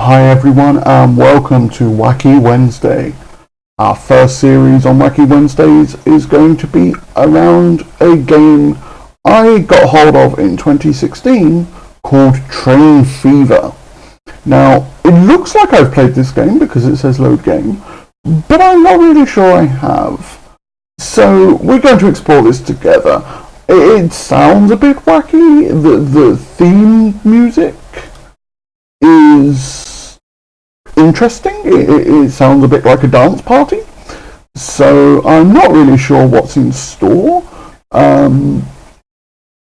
Hi everyone and welcome to Wacky Wednesday. Our first series on Wacky Wednesdays is going to be around a game I got hold of in 2016 called Train Fever. Now, it looks like I've played this game because it says load game, but I'm not really sure I have. So we're going to explore this together. It sounds a bit wacky. The theme music is interesting. It sounds a bit like a dance party. So I'm not really sure what's in store.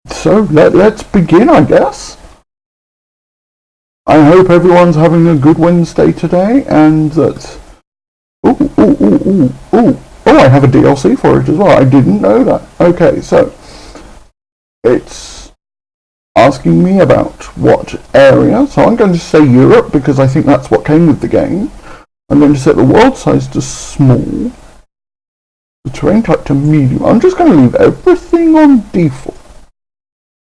So let's begin, I guess. I hope everyone's having a good Wednesday today, and that... Oh, I have a DLC for it as well. I didn't know that. Okay, so it's asking me about what area. So I'm going to say Europe because I think that's what came with the game. I'm going to set the world size to small. The terrain type to medium. I'm just going to leave everything on default.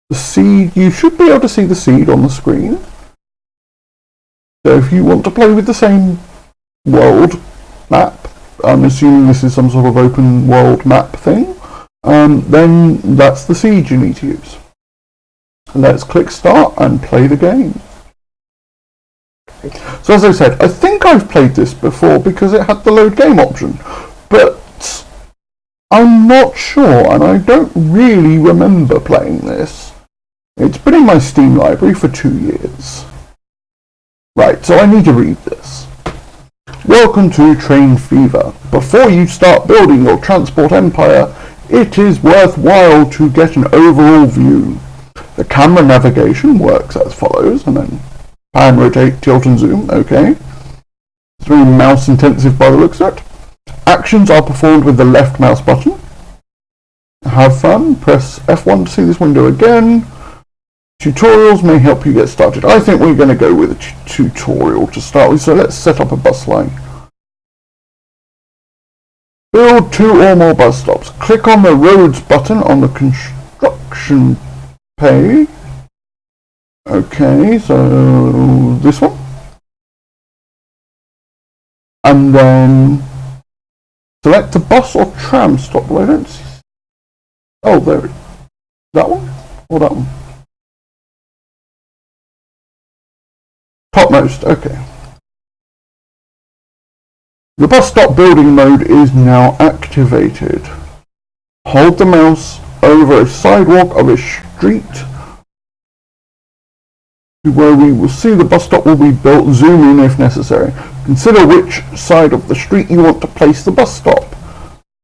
The seed, you should be able to see the seed on the screen. So if you want to play with the same world map, I'm assuming this is some sort of open world map thing, then that's the seed you need to use. Let's click start and play the game. So as I said, I think I've played this before because it had the load game option, but I'm not sure and I don't really remember playing this. It's been in my Steam library for 2 years. Right, so I need to read this. Welcome to Train Fever. Before you start building your transport empire, it is worthwhile to get an overall view. The camera navigation works as follows, and then pan, rotate, tilt and zoom, okay. It's very mouse intensive by the looks of it. Actions are performed with the left mouse button. Have fun, press F1 to see this window again. Tutorials may help you get started. I think we're going to go with a tutorial to start with, so let's set up a bus line. Build 2 or more bus stops. Click on the roads button on the construction page. Okay, so this one. And then select a bus or tram stop. Well, I don't see. Oh, there it is. That one? Or that one? Topmost, okay. The bus stop building mode is now activated. Hold the mouse over a sidewalk of a street where we will see the bus stop will be built. Zoom in if necessary. Consider which side of the street you want to place the bus stop.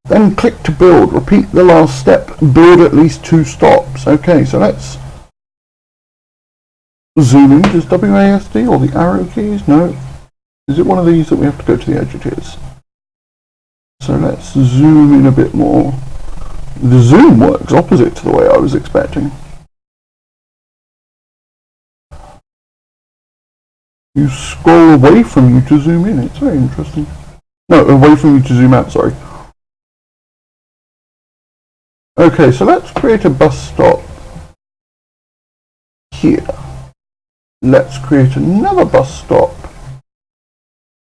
Then click to build. Repeat the last step. Build at least 2 stops. Okay, so let's zoom in. Does WASD or the arrow keys? No. Is it one of these that we have to go to the edge? It is. So let's zoom in a bit more. The zoom works opposite to the way I was expecting. You scroll away from you to zoom in. It's very interesting. No, away from you to zoom out, sorry. Okay, so let's create a bus stop here. Let's create another bus stop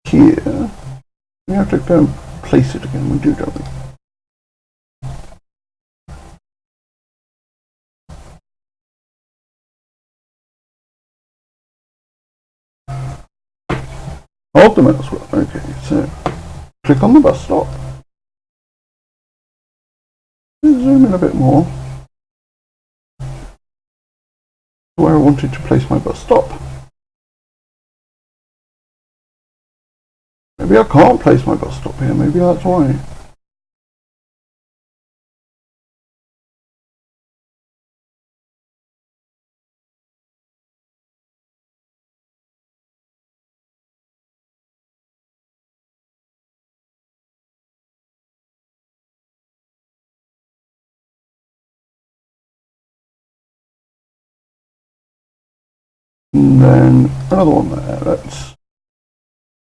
here. We have to go and place it again. We do, don't we? Hold the mouse wheel. Okay, so click on the bus stop. Zoom in a bit more. Where I wanted to place my bus stop. Maybe I can't place my bus stop here. Maybe that's why. And then another one there. Let's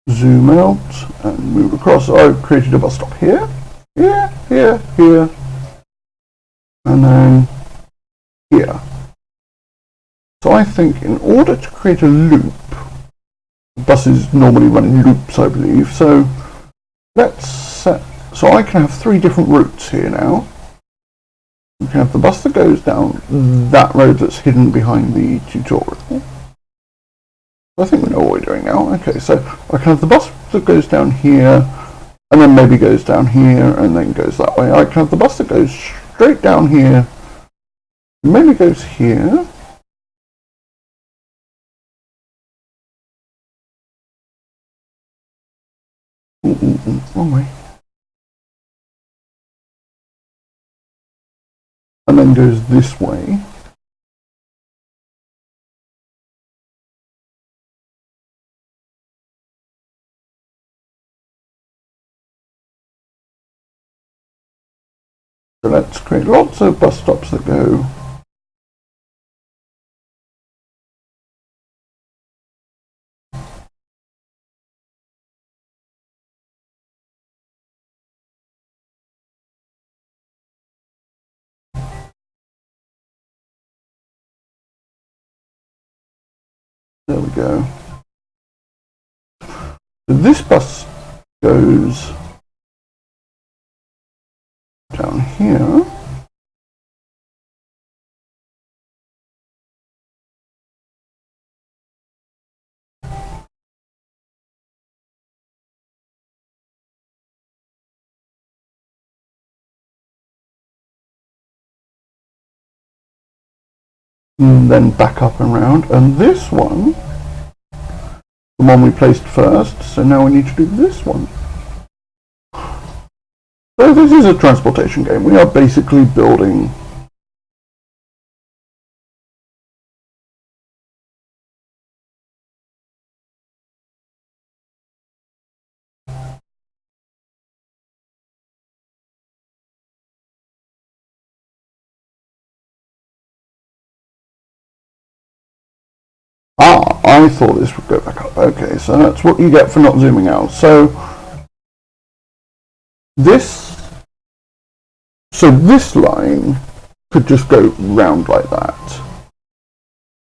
zoom out and move across. So I've created a bus stop here, here, and then here. So I think in order to create a loop, Buses normally run in loops, I believe. So let's set. So I can have 3 different routes here now. You can have the bus that goes down that road that's hidden behind the tutorial. I think we know what we're doing now. Okay, so I can have the bus that goes down here, and then maybe goes down here, and then goes that way. I can have the bus that goes straight down here, maybe goes here. Wrong way. And then goes this way. So let's create lots of bus stops that go. There we go. So this bus goes down here. And then back up and round. And this one, the one we placed first, so now we need to do this one. So this is a transportation game. We are basically building I thought this would go back up. Okay, so that's what you get for not zooming out. So this line could just go round like that.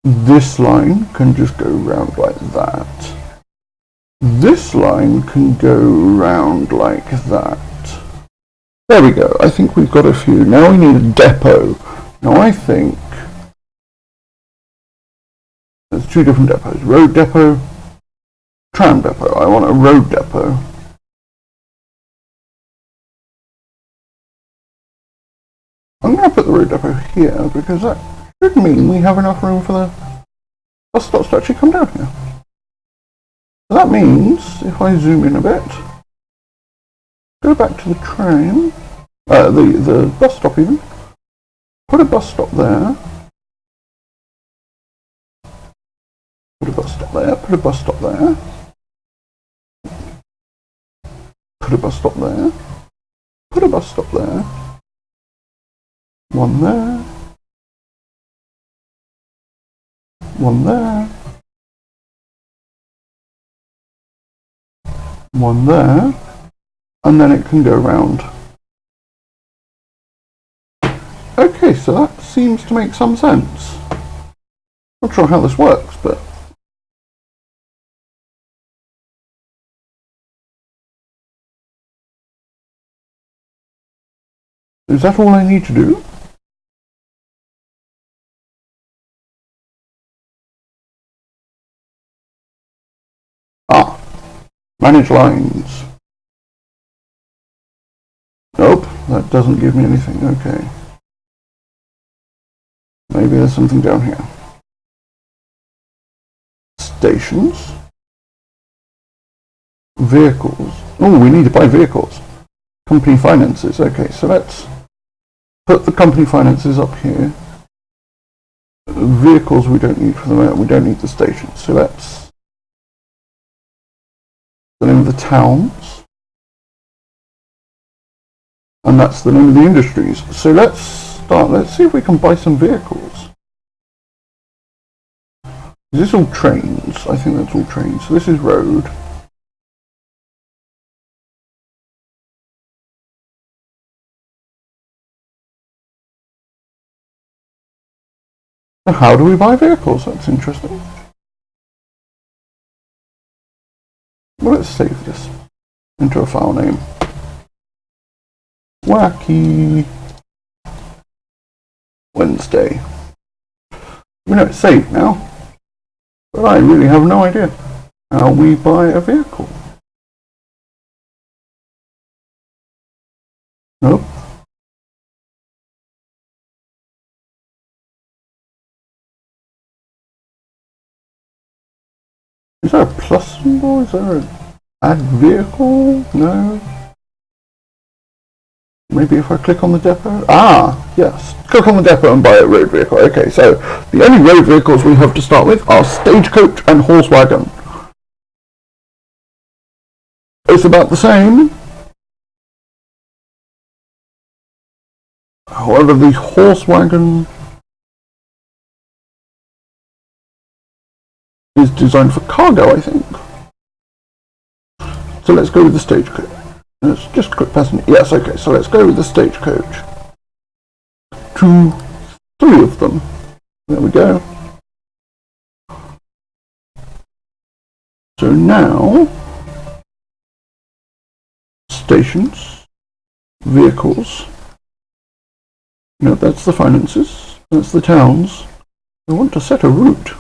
This line can just go round like that. This line can go round like that. There we go. I think we've got a few. Now we need a depot. Now I think there's 2 different depots. Road depot, tram depot. I want a road depot. I'm going to put the road depot here because that should mean we have enough room for the bus stops to actually come down here. So that means, if I zoom in a bit, go back to the train, the bus stop even, put a bus stop there, put a bus stop there, put a bus stop there, put a bus stop there, put a bus stop there, one there, one there, one there, and then it can go round. Okay, so that seems to make some sense. Not sure how this works, but is that all I need to do? Manage lines. Nope, that doesn't give me anything. Okay. Maybe there's something down here. Stations. Vehicles. Oh, we need to buy vehicles. Company finances. Okay, so let's put the company finances up here. Vehicles we don't need for the moment. We don't need the stations. So let's the name of the towns, and that's the name of the industries. So let's see if we can buy some vehicles. Is this all trains? I think that's all trains. So this is road. So how do we buy vehicles? That's interesting. Well, let's save this into a file name. Wacky Wednesday. We know it's saved now, but I really have no idea how we buy a vehicle. Nope. Is there a plus symbol? Is there an add vehicle? No. Maybe if I click on the depot? Ah, yes. Click on the depot and buy a road vehicle. Okay, so the only road vehicles we have to start with are stagecoach and horse wagon. It's about the same. However, the horse wagon is designed for cargo, I think. So let's go with the stagecoach. Let's just click passenger. Yes, okay, so let's go with the stagecoach. 2, 3 of them. There we go. So now, stations, vehicles. No, that's the finances. That's the towns. I want to set a route.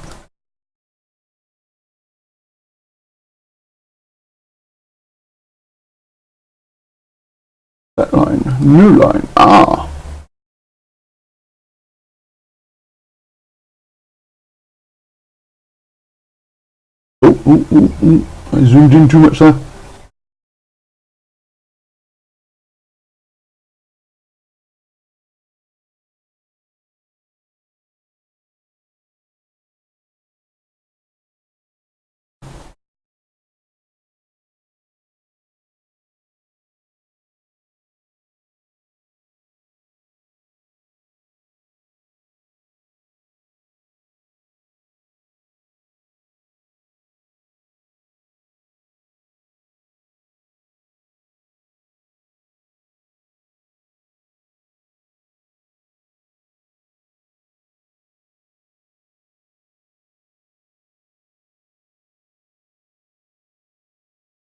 That line. New line. Ah. Oh. I zoomed in too much there.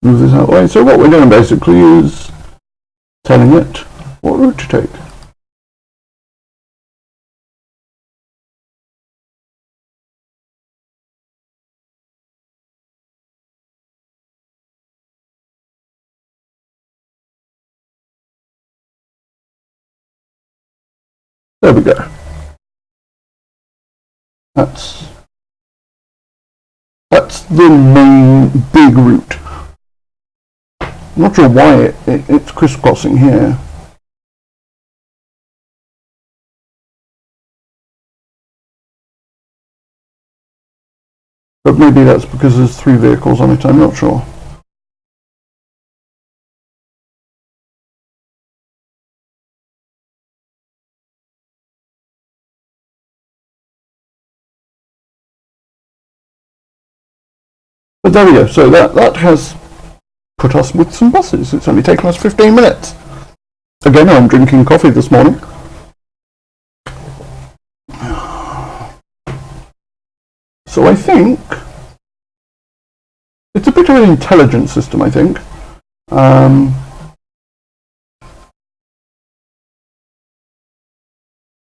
Move this out of the way. So what we're doing basically is telling it what route to take. There we go. That's the main big route. I'm not sure why it's crisscrossing here. But maybe that's because there's 3 vehicles on it, I'm not sure. But there we go, so that has put us with some buses. It's only taken us 15 minutes. Again, I'm drinking coffee this morning. So I think it's a bit of an intelligent system, I think.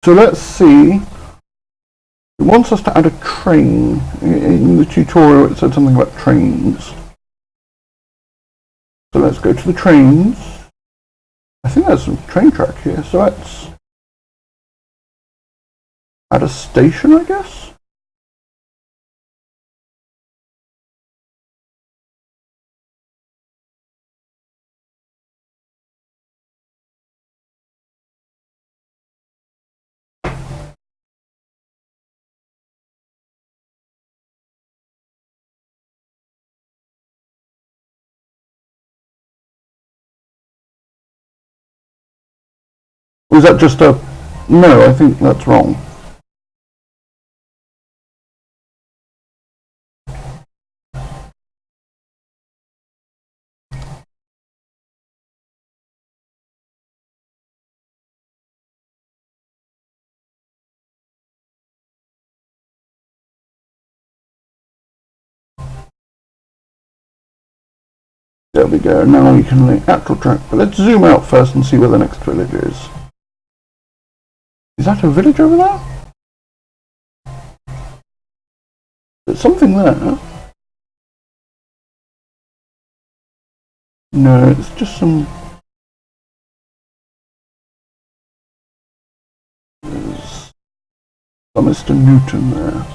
So let's see. It wants us to add a train. In the tutorial it said something about trains. So let's go to the trains. I think there's some train track here, so let's add a station, I guess? Was that just a... No, I think that's wrong. There we go, now we can lay actual track, but let's zoom out first and see where the next village is. Is that a village over there? There's something there. No, it's just some... There's some Mr. Newton there.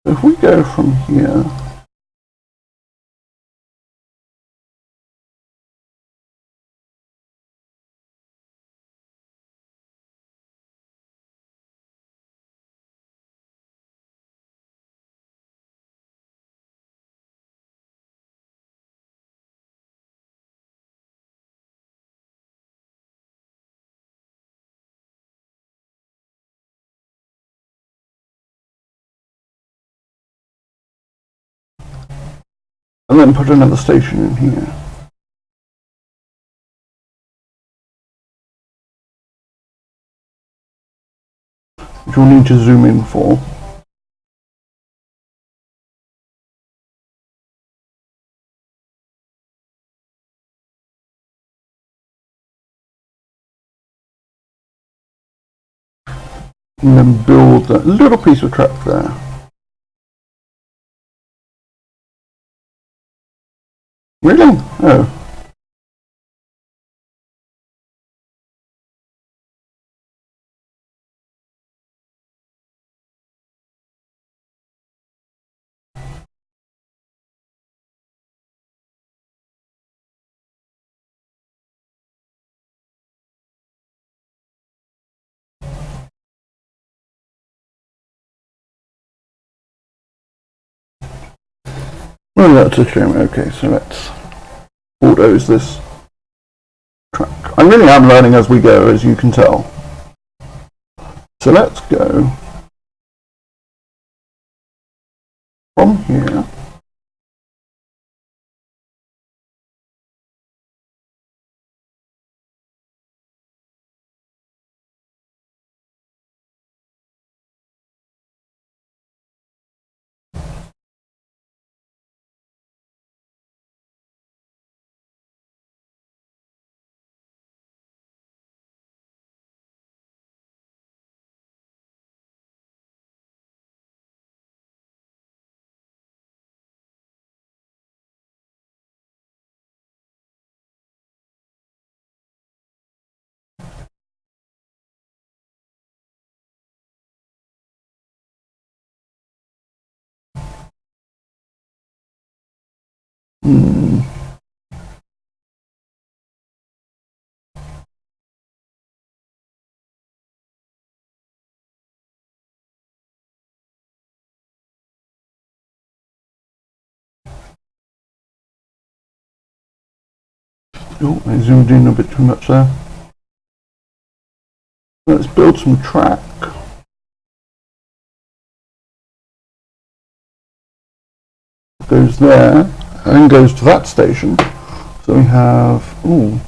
So if we go from here... and then put another station in here. Which we'll need to zoom in for. And then build that little piece of track there. Really? Oh. Well, that's a shame. Okay, so let's bulldoze this track. I really am learning as we go, as you can tell. So let's go from here. Oh, I zoomed in a bit too much there. Let's build some track. Goes there, and then goes to that station. So we have, ooh.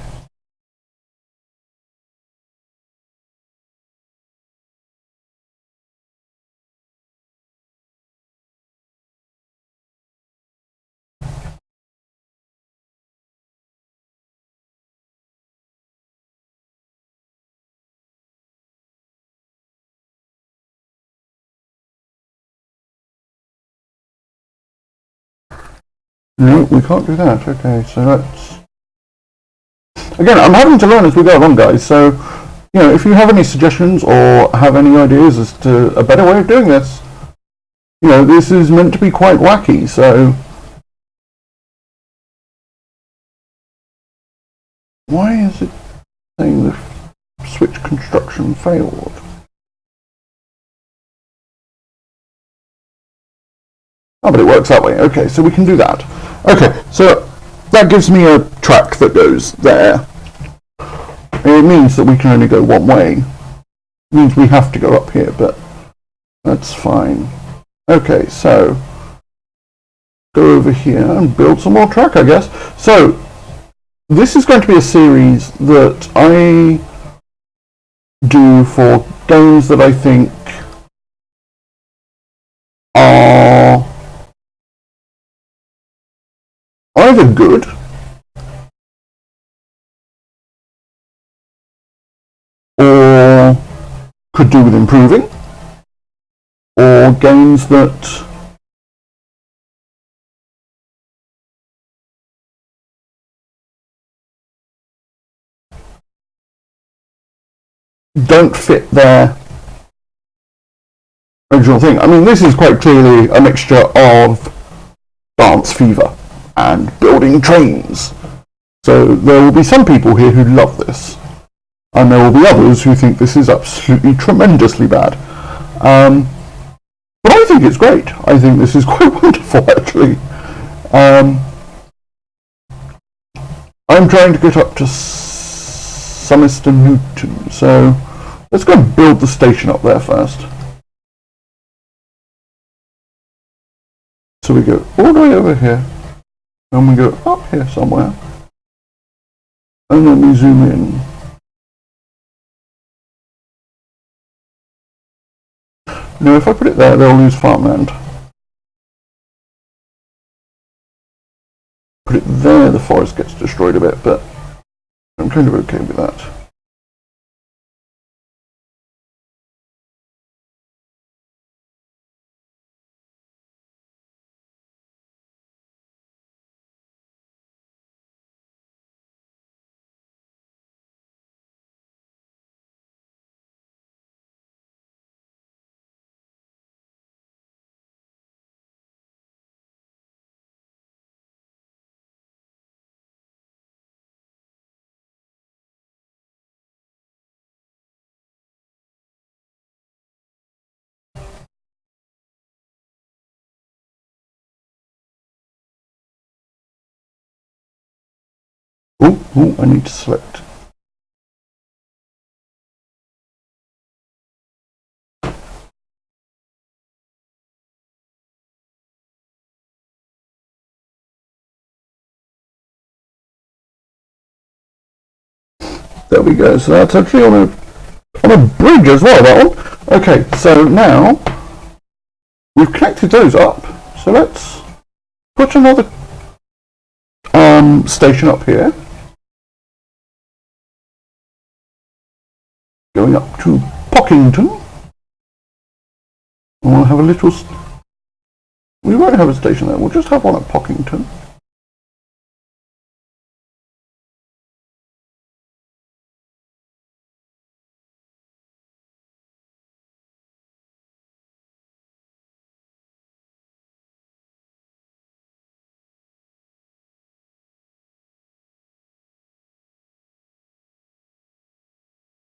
No, we can't do that. Okay, so let's... Again, I'm having to learn as we go along, guys, so, you know, if you have any suggestions or have any ideas as to a better way of doing this, you know, this is meant to be quite wacky, so... Why is it saying the switch construction failed? Oh, but it works that way. Okay, so we can do that. Okay, so that gives me a track that goes there. It means that we can only go one way. It means we have to go up here, but that's fine. Okay, so go over here and build some more track, I guess. So this is going to be a series that I do for games that I think are either good or could do with improving, or games that don't fit their original thing. I mean, this is quite clearly a mixture of Dance Fever and building trains. So there will be some people here who love this, and there will be others who think this is absolutely tremendously bad. But I think it's great. I think this is quite wonderful, actually. I'm trying to get up to Somerset Newton, so let's go and build the station up there first. So we go all the way over here, and we go up here somewhere, and then we zoom in. Now if I put it there, they'll lose farmland. Put it there, the forest gets destroyed a bit, but I'm kind of okay with that. Oh, I need to select. There we go. So that's actually on a bridge as well, that one. Okay, so now we've connected those up. So let's put another station up here. Going up to Pockington. And we'll have a little... We won't have a station there, we'll just have one at Pockington.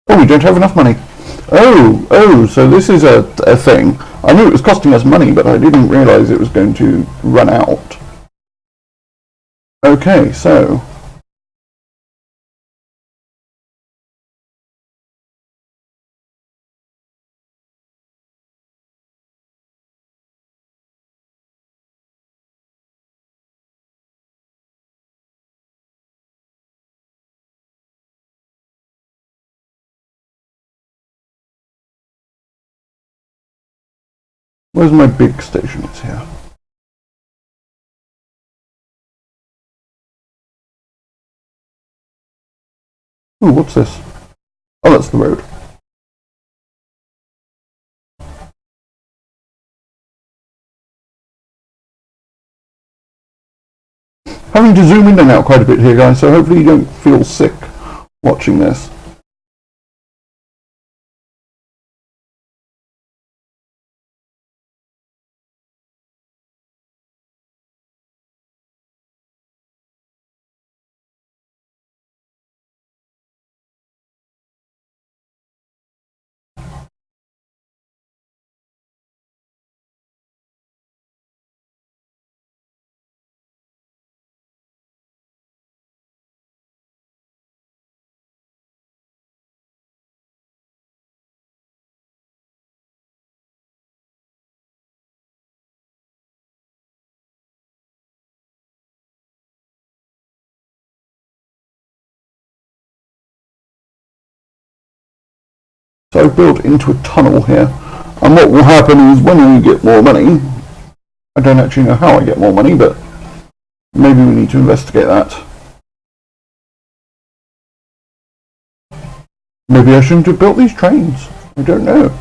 Oh, we don't have enough money. Oh, so this is a thing. I knew it was costing us money, but I didn't realise it was going to run out. Okay, so... Where's my big station? It's here. Ooh, what's this? Oh, that's the road. Having to zoom in and out quite a bit here, guys, so hopefully you don't feel sick watching this. So I've built into a tunnel here, and what will happen is when we get more money, I don't actually know how I get more money, but Maybe we need to investigate that. Maybe I shouldn't have built these trains. I don't know.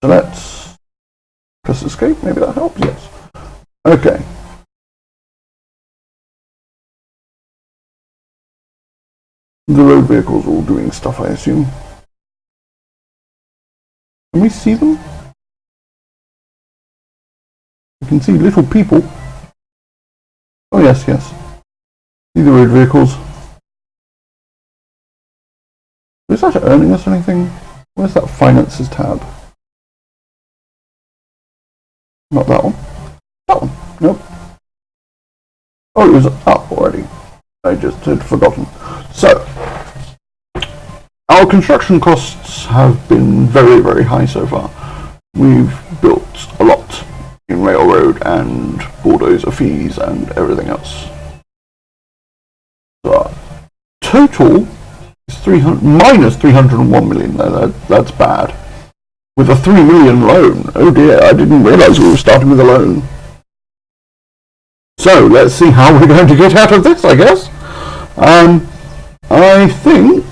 So let's press escape. Maybe that helps. Yes. Okay. The road vehicles are all doing stuff, I assume. Can we see them? We can see little people. Oh yes, yes. See the road vehicles. Is that earning us anything? Where's that finances tab? Not that one. That one. Nope. Oh, it was up already. I just had forgotten. So, our construction costs have been very, very high so far. We've built a lot in railroad and bulldozer fees and everything else. So, total is minus 301 million. That's bad. With a 3 million loan. Oh dear, I didn't realise we were starting with a loan. So, let's see how we're going to get out of this, I guess. I think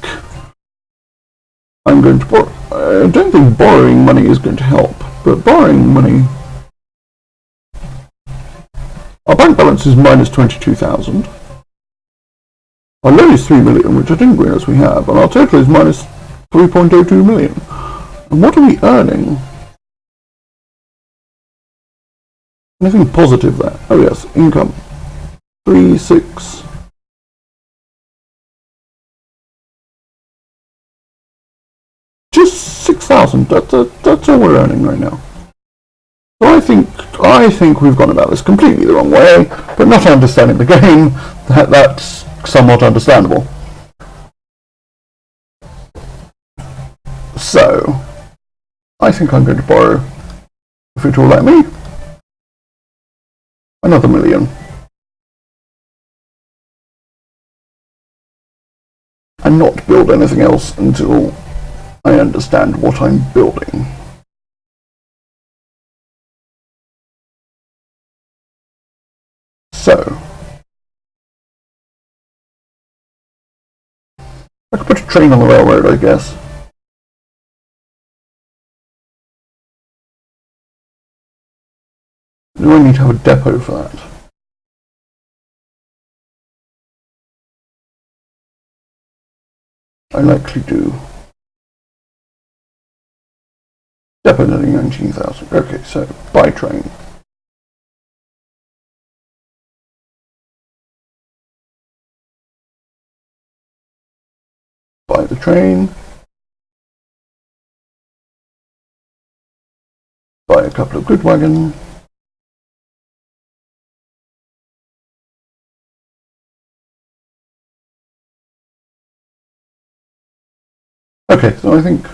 I'm going to borrow. I don't think borrowing money is going to help, but borrowing money. Our bank balance is minus 22,000. Our loan is 3 million, which I didn't realise we have, and our total is minus 3.02 million. And what are we earning? Anything positive there? Oh yes, income. 3, 6. Just 6,000. That's all we're earning right now. So I think we've gone about this completely the wrong way, but not understanding the game. That's somewhat understandable. So, I think I'm going to borrow, if it will let me, another million. And not build anything else until I understand what I'm building. So, I could put a train on the railroad, I guess. Do I need to have a depot for that? I likely do. Depot nearly 19,000. Okay, so buy train. Buy the train. Buy a couple of good wagons. Okay, so I think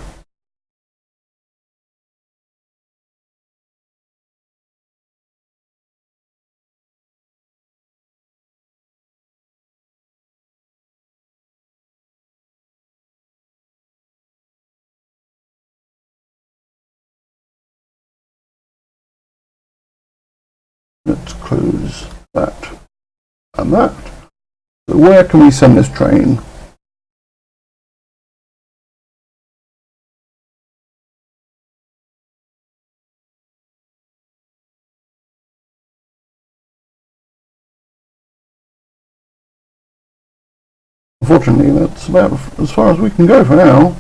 let's close that and that. So where can we send this train? Unfortunately, that's about as far as we can go for now.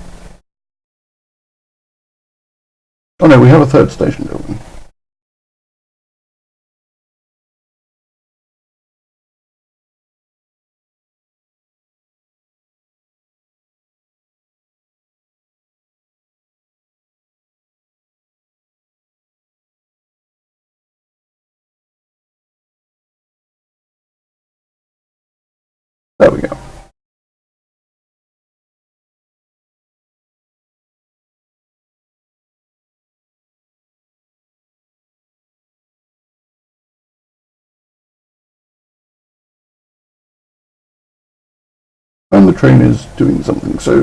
Oh no, we have a third station building. There we go. And the train is doing something, so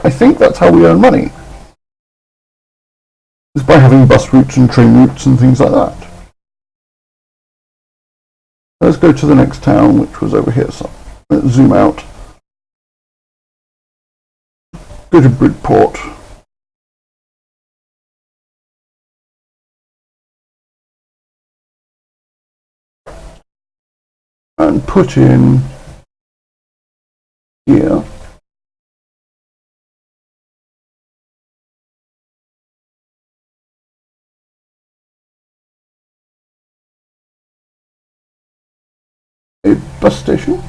I think that's how we earn money. is by having bus routes and train routes and things like that. Let's go to the next town, which was over here. So let's zoom out. Go to Bridport. And put in here a bus station.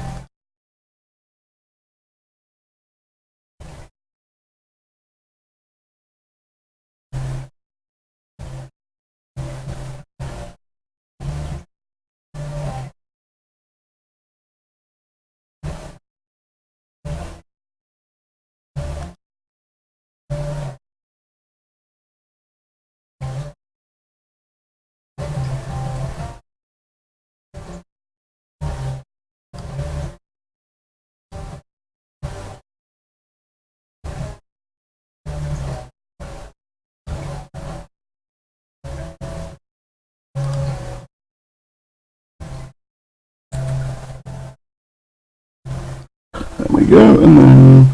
There we go, and then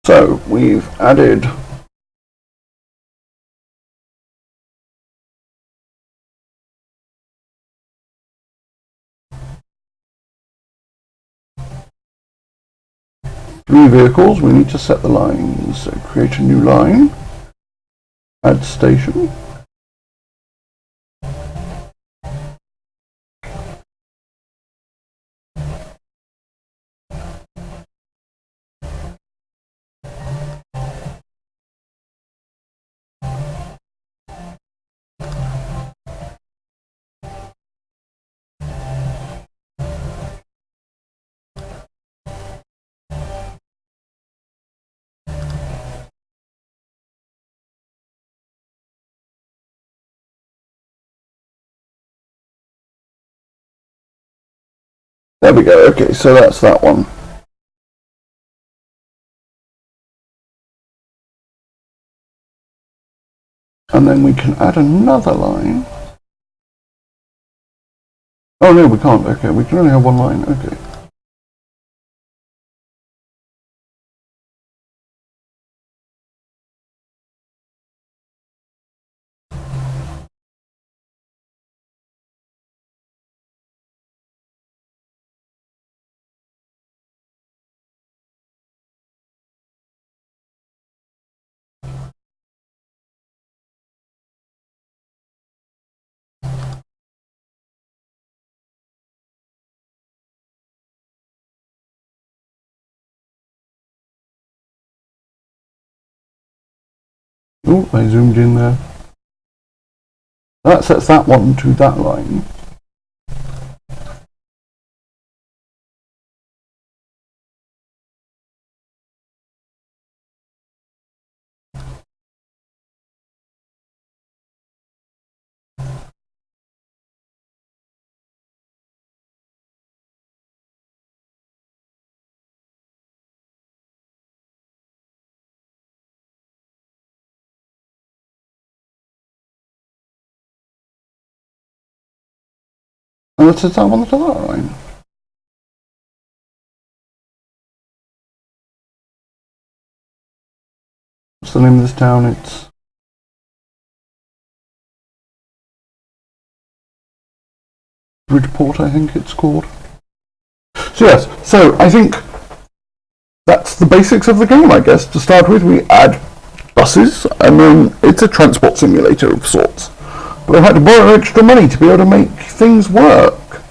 so we've added three vehicles. We need to set the lines. So create a new line, add station. There we go. Okay, so that's that one. And then we can add another line. Oh no, we can't. Okay, we can only have one line. Okay. Oh, I zoomed in there. That sets that one to that line. And that sets that one to that line. What's the name of this town? It's Bridport, I think it's called. So yes, so I think that's the basics of the game, I guess. To start with, we add buses, and then it's a transport simulator of sorts. But I had to borrow extra money to be able to make things work.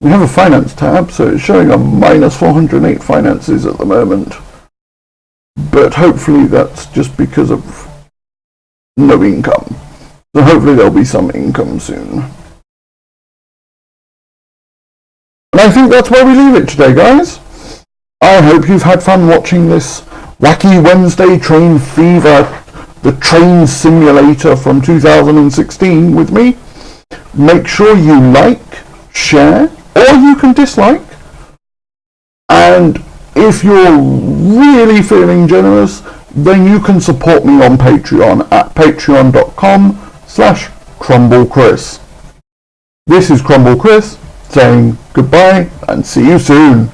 We have a finance tab, so it's showing a minus 408 finances at the moment. But hopefully that's just because of no income. So hopefully there'll be some income soon. And I think that's where we leave it today, guys. I hope you've had fun watching this Wacky Wednesday Train Fever, the train simulator from 2016 with me. Make sure you like, share, or you can dislike. And if you're really feeling generous, then you can support me on Patreon at patreon.com/CrumbleChris. This is CrumbleChris saying goodbye and see you soon.